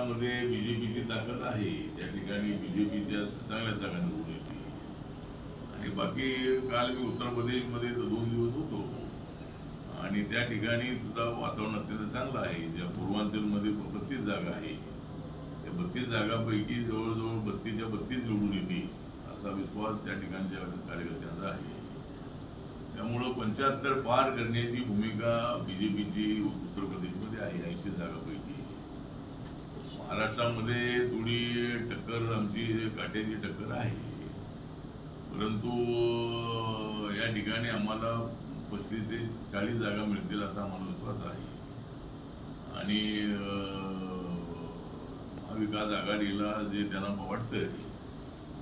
महाराष्ट्रामध्ये बीजेपीची ताकद आहे, त्या ठिकाणी बीजेपीच्या चांगल्या जागा निवडून येते. आणि बाकी काल मी उत्तर प्रदेशमध्ये 2 दिवस होतो आणि त्या ठिकाणी सुद्धा वातावरण अत्यंत चांगलं आहे. ज्या पूर्वांचलमध्ये 32 जागा आहे, त्या 32 जागांपैकी जवळजवळ 32च्या 32 निवडून येते असा विश्वास त्या ठिकाणच्या कार्यकर्त्यांचा आहे. त्यामुळं 75 पार करण्याची भूमिका बीजेपीची उत्तर प्रदेशमध्ये आहे 80 जागांपैकी. महाराष्ट्रामध्ये थोडी टक्कर आमची काट्याची टक्कर आहे, परंतु या ठिकाणी आम्हाला 35 ते 40 जागा मिळतील असा आम्हाला विश्वास आहे. आणि महाविकास आघाडीला जे त्यांना वाटतंय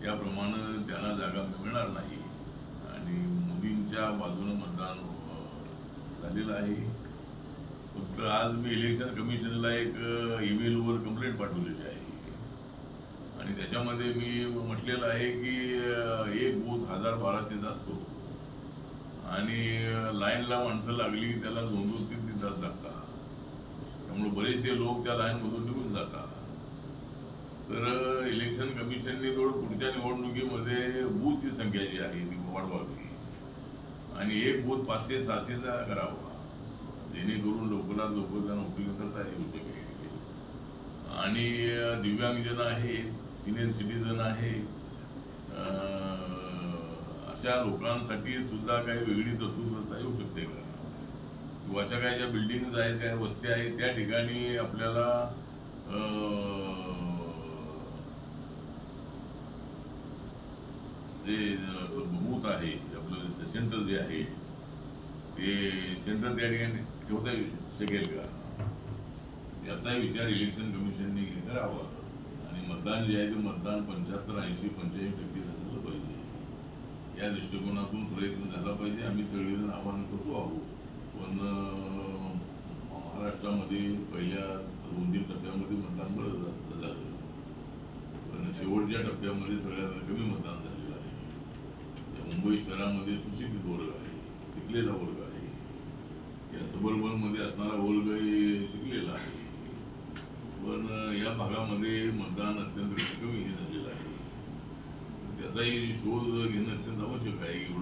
त्याप्रमाणे त्यांना जागा मिळणार नाही आणि मोदींच्या बाजूने मतदान झालेलं आहे. फक्त आज मी इलेक्शन कमिशनला एक ईमेलवर कंप्लेंट पाठवलेली आहे आणि त्याच्यामध्ये मी म्हटलेलं आहे की एक बूथ 1200 असतो आणि लाईनला माणसं लागली त्याला 2-3 तास लागतात. त्यामुळे बरेचसे लोक त्या लाईनमधून निघून जातात. तर इलेक्शन कमिशनने थोडं पुढच्या निवडणुकीमध्ये बूथची संख्या जी आहे ती वाढवावी आणि एक बूथ 500-600चा करावा, जेणेकरून लोकांना त्यांना उपयोग करता येऊ शकेल. आणि दिव्यांगजन आहेत, सिनियर सिटीजन आहेत, अशा लोकांसाठी सुद्धा काही वेगळी तरतूद करता येऊ शकते का? किंवा अशा काही ज्या बिल्डिंग आहेत, काही वस्त्या आहेत, त्या ठिकाणी आपल्याला जे बूथ आहे आपलं सेंटर जे आहे ते सेंटर त्या ठिकाणी ठेवता शकेल का, याचाही विचार इलेक्शन कमिशनने करावा. आणि मतदान जे आहे ते मतदान 75-80-85% झालं पाहिजे. या दृष्टिकोनातून प्रयत्न झाला पाहिजे. आम्ही सगळेजण आवाहन करतो आहोत. पण महाराष्ट्रामध्ये पहिल्या 2-3 टप्प्यामध्ये मतदान बरं झालं, पण शेवटच्या टप्प्यामध्ये सगळ्यात कमी मतदान झालेलं आहे. मुंबई शहरामध्ये सुशिक्षित वर्ग आहे, शिकलेला वर्ग आहे, या सबर्बनमध्ये असणारा वर्ग शिकलेला आहे, पण या भागामध्ये मतदान अत्यंत कमी झालेलं आहे. त्याचाही शोध घेणं अत्यंत आवश्यक आहे. एवढं